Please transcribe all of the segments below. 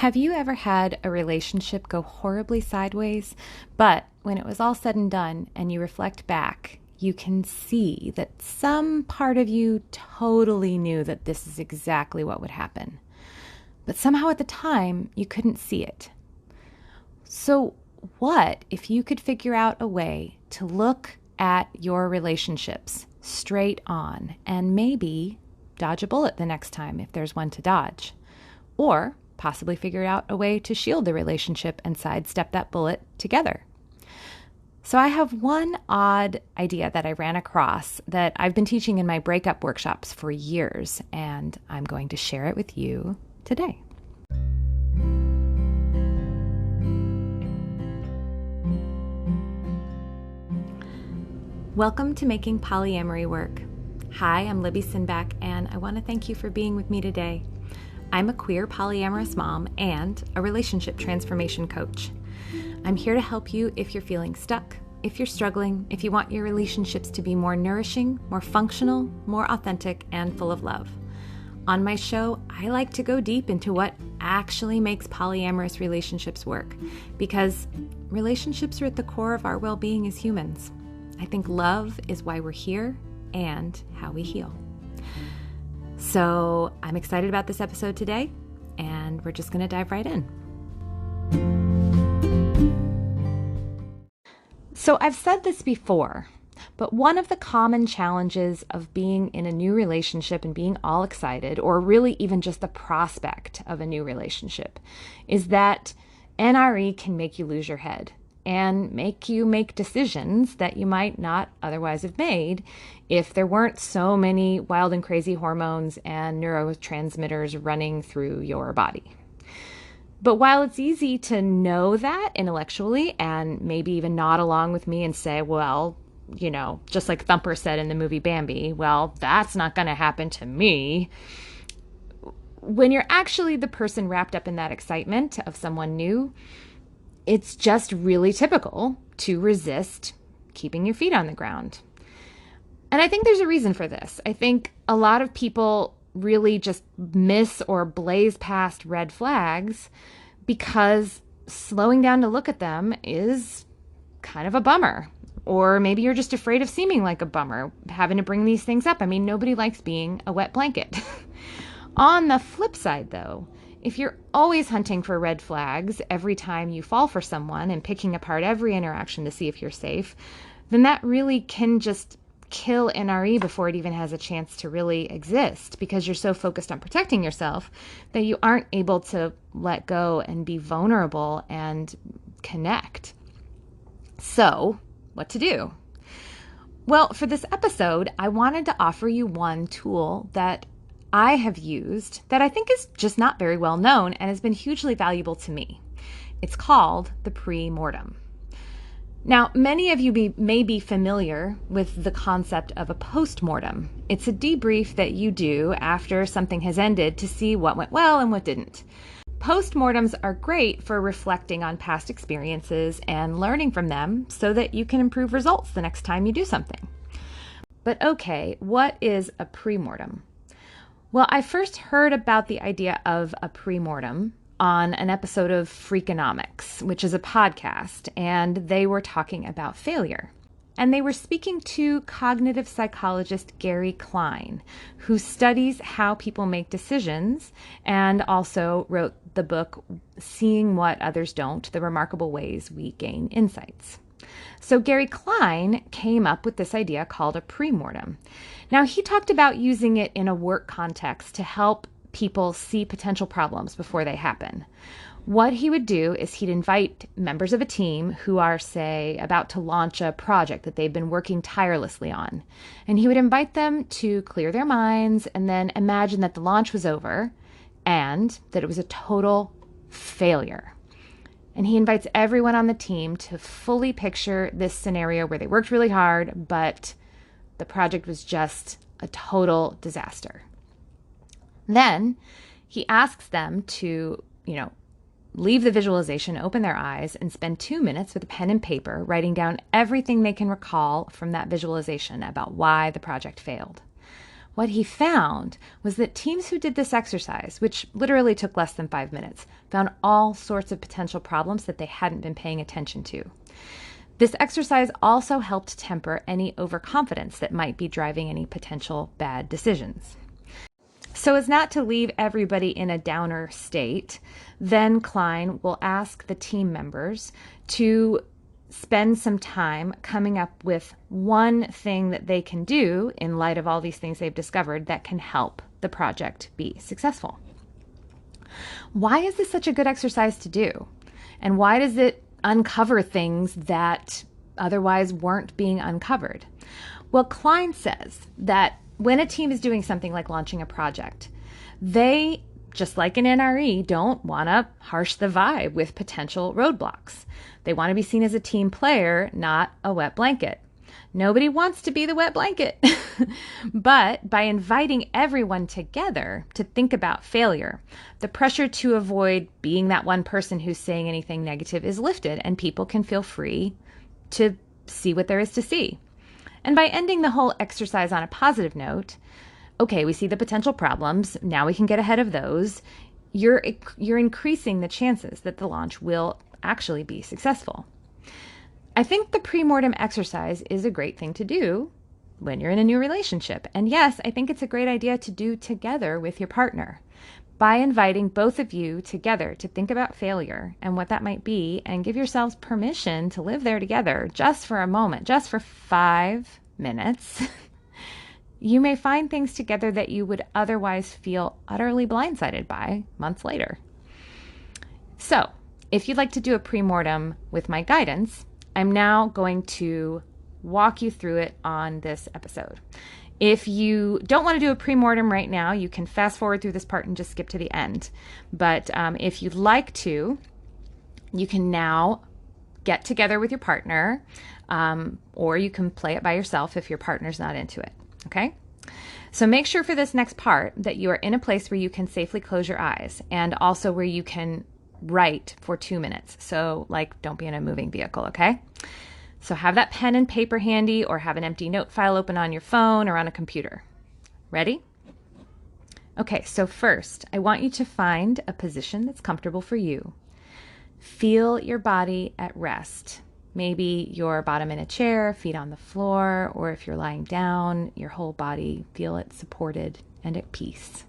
Have you ever had a relationship go horribly sideways, but when it was all said and done and you reflect back, you can see that some part of you totally knew that this is exactly what would happen, but somehow at the time you couldn't see it? So what if you could figure out a way to look at your relationships straight on and maybe dodge a bullet the next time if there's one to dodge, or possibly figure out a way to shield the relationship and sidestep that bullet together? So I have one odd idea that I ran across that I've been teaching in my breakup workshops for years, and I'm going to share it with you today. Welcome to Making Polyamory Work. Hi, I'm Libby Sinback, and I want to thank you for being with me today. I'm a queer polyamorous mom and a relationship transformation coach. I'm here to help you if you're feeling stuck, if you're struggling, if you want your relationships to be more nourishing, more functional, more authentic, and full of love. On my show, I like to go deep into what actually makes polyamorous relationships work, because relationships are at the core of our well-being as humans. I think love is why we're here and how we heal. So I'm excited about this episode today, and we're just going to dive right in. So I've said this before, but one of the common challenges of being in a new relationship and being all excited, or really even just the prospect of a new relationship, is that NRE can make you lose your head and make you make decisions that you might not otherwise have made if there weren't so many wild and crazy hormones and neurotransmitters running through your body. But while it's easy to know that intellectually and maybe even nod along with me and say, well, just like Thumper said in the movie Bambi, well, that's not going to happen to me. When you're actually the person wrapped up in that excitement of someone new, it's just really typical to resist keeping your feet on the ground. And I think there's a reason for this. I think a lot of people really just miss or blaze past red flags because slowing down to look at them is kind of a bummer. Or maybe you're just afraid of seeming like a bummer, having to bring these things up. I mean, nobody likes being a wet blanket. On the flip side, though, if you're always hunting for red flags every time you fall for someone and picking apart every interaction to see if you're safe, then that really can just kill NRE before it even has a chance to really exist, because you're so focused on protecting yourself that you aren't able to let go and be vulnerable and connect. So, what to do? Well, for this episode, I wanted to offer you one tool that I have used that I think is just not very well known and has been hugely valuable to me. It's called the pre-mortem. Now, many of you may be familiar with the concept of a post-mortem. It's a debrief that you do after something has ended to see what went well and what didn't. Post-mortems are great for reflecting on past experiences and learning from them so that you can improve results the next time you do something. But okay, what is a pre-mortem? Well, I first heard about the idea of a pre-mortem on an episode of Freakonomics, which is a podcast, and they were talking about failure. And they were speaking to cognitive psychologist Gary Klein, who studies how people make decisions and also wrote the book Seeing What Others Don't: The Remarkable Ways We Gain Insights. So Gary Klein came up with this idea called a pre-mortem. Now, he talked about using it in a work context to help people see potential problems before they happen. What he would do is he'd invite members of a team who are, say, about to launch a project that they've been working tirelessly on. And he would invite them to clear their minds and then imagine that the launch was over and that it was a total failure. And he invites everyone on the team to fully picture this scenario where they worked really hard, but the project was just a total disaster. Then he asks them to, leave the visualization, open their eyes, and spend 2 minutes with a pen and paper writing down everything they can recall from that visualization about why the project failed. What he found was that teams who did this exercise, which literally took less than 5 minutes, found all sorts of potential problems that they hadn't been paying attention to. This exercise also helped temper any overconfidence that might be driving any potential bad decisions. So as not to leave everybody in a downer state, then Klein will ask the team members to spend some time coming up with one thing that they can do in light of all these things they've discovered that can help the project be successful. Why is this such a good exercise to do? And why does it uncover things that otherwise weren't being uncovered? Well, Klein says that when a team is doing something like launching a project, they, just like an NRE, don't want to harsh the vibe with potential roadblocks. They want to be seen as a team player, not a wet blanket. Nobody wants to be the wet blanket. But by inviting everyone together to think about failure, the pressure to avoid being that one person who's saying anything negative is lifted, and people can feel free to see what there is to see. And by ending the whole exercise on a positive note, okay, we see the potential problems, now we can get ahead of those, you're increasing the chances that the launch will actually be successful. I think the pre-mortem exercise is a great thing to do when you're in a new relationship. And yes, I think it's a great idea to do together with your partner. By inviting both of you together to think about failure and what that might be, and give yourselves permission to live there together just for a moment, just for 5 minutes, you may find things together that you would otherwise feel utterly blindsided by months later. So, if you'd like to do a pre-mortem with my guidance, I'm now going to walk you through it on this episode. If you don't want to do a pre-mortem right now, you can fast forward through this part and just skip to the end. But if you'd like to, you can now get together with your partner, or you can play it by yourself if your partner's not into it, okay? So make sure for this next part that you are in a place where you can safely close your eyes, and also where you can write for 2 minutes. So don't be in a moving vehicle, okay? So have that pen and paper handy, or have an empty note file open on your phone or on a computer. Ready? Okay, so first, I want you to find a position that's comfortable for you. Feel your body at rest. Maybe your bottom in a chair, feet on the floor, or if you're lying down, your whole body, feel it supported and at peace.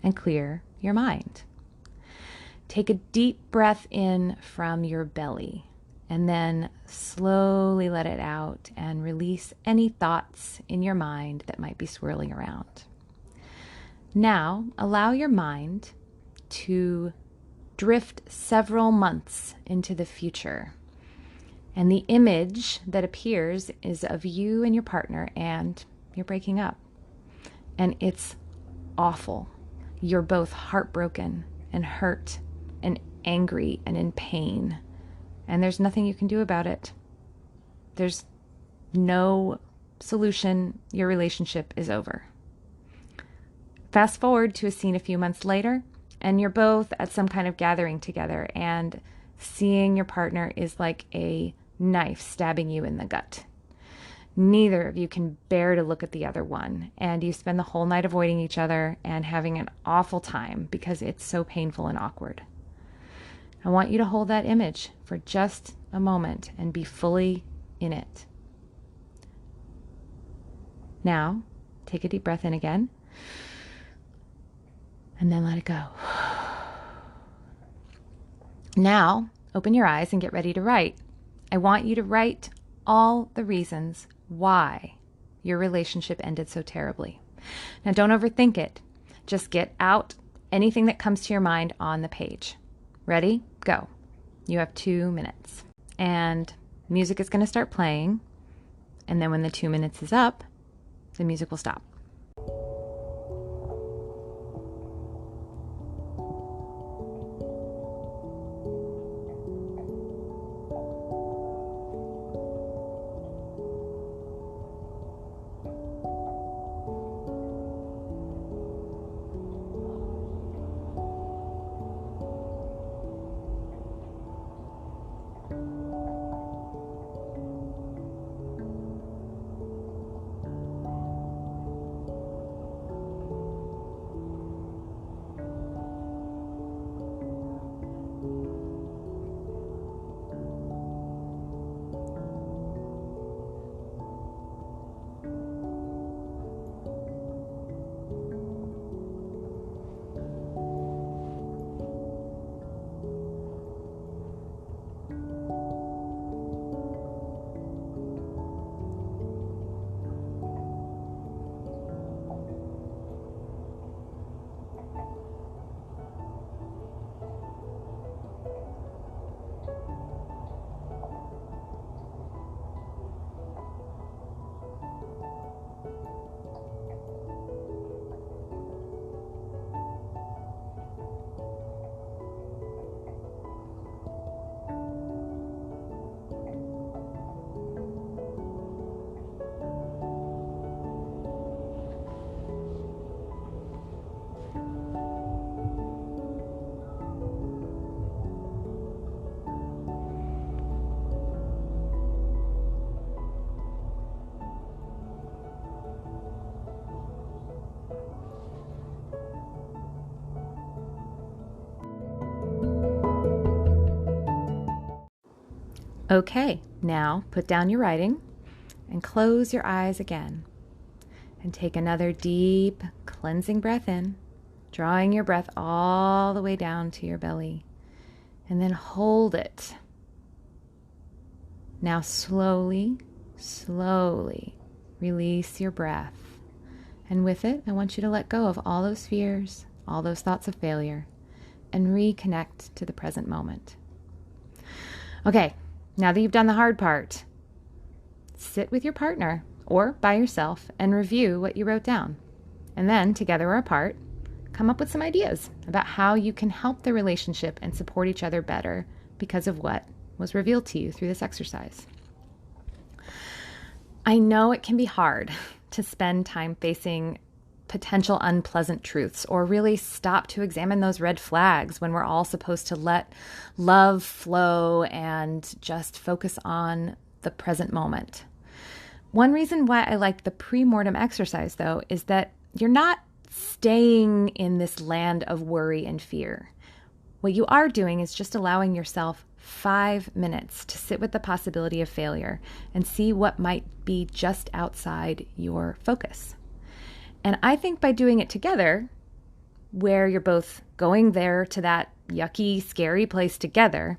And clear your mind. Take a deep breath in from your belly, and then slowly let it out and release any thoughts in your mind that might be swirling around. Now, allow your mind to drift several months into the future. And the image that appears is of you and your partner, and you're breaking up. And it's awful. You're both heartbroken and hurt and angry and in pain. And there's nothing you can do about it. There's no solution. Your relationship is over. Fast forward to a scene a few months later, and you're both at some kind of gathering together, and seeing your partner is like a knife stabbing you in the gut. Neither of you can bear to look at the other one, and you spend the whole night avoiding each other and having an awful time because it's so painful and awkward. I want you to hold that image for just a moment and be fully in it. Now, take a deep breath in again, and then let it go. Now, open your eyes and get ready to write. I want you to write all the reasons why your relationship ended so terribly. Now, don't overthink it. Just get out anything that comes to your mind on the page. Ready? Go. You have 2 minutes. And music is going to start playing. And then when the 2 minutes is up, the music will stop. Okay, now put down your writing and close your eyes again. And take another deep, cleansing breath in, drawing your breath all the way down to your belly. And then hold it. Now slowly release your breath. And with it, I want you to let go of all those fears, all those thoughts of failure, and reconnect to the present moment. Okay, now that you've done the hard part, sit with your partner or by yourself and review what you wrote down. And then, together or apart, come up with some ideas about how you can help the relationship and support each other better because of what was revealed to you through this exercise. I know it can be hard to spend time facing potential unpleasant truths or really stop to examine those red flags when we're all supposed to let love flow and just focus on the present moment. One reason why I like the pre-mortem exercise, though, is that you're not staying in this land of worry and fear. What you are doing is just allowing yourself 5 minutes to sit with the possibility of failure and see what might be just outside your focus. And I think by doing it together, where you're both going there to that yucky, scary place together,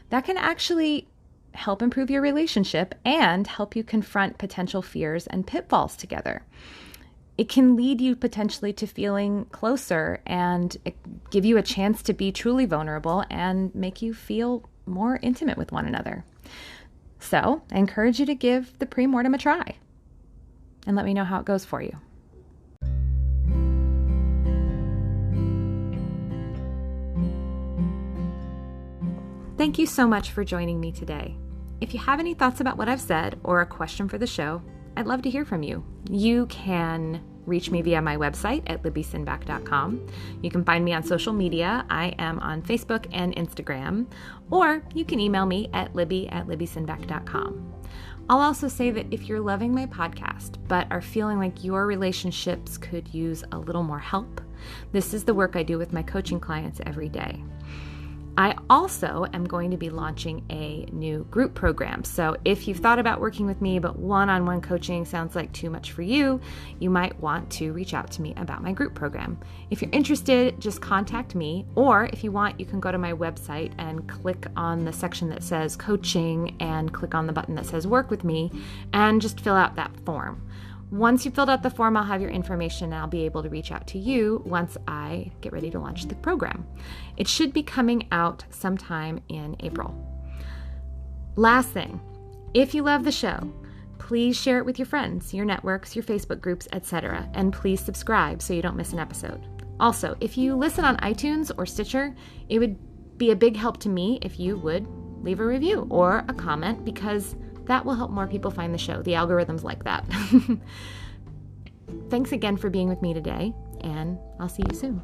that can actually help improve your relationship and help you confront potential fears and pitfalls together. It can lead you potentially to feeling closer and give you a chance to be truly vulnerable and make you feel more intimate with one another. So I encourage you to give the pre-mortem a try and let me know how it goes for you. Thank you so much for joining me today. If you have any thoughts about what I've said or a question for the show, I'd love to hear from you. You can reach me via my website at libbysinback.com. You can find me on social media. I am on Facebook and Instagram. Or you can email me at libby@libbysinback.com. I'll also say that if you're loving my podcast but are feeling like your relationships could use a little more help, this is the work I do with my coaching clients every day. I also am going to be launching a new group program. So if you've thought about working with me, but one-on-one coaching sounds like too much for you, you might want to reach out to me about my group program. If you're interested, just contact me. Or if you want, you can go to my website and click on the section that says coaching and click on the button that says work with me and just fill out that form. Once you've filled out the form, I'll have your information and I'll be able to reach out to you once I get ready to launch the program. It should be coming out sometime in April. Last thing, if you love the show, please share it with your friends, your networks, your Facebook groups, etc. And please subscribe so you don't miss an episode. Also, if you listen on iTunes or Stitcher, it would be a big help to me if you would leave a review or a comment, because that will help more people find the show. The algorithms like that. Thanks again for being with me today, and I'll see you soon.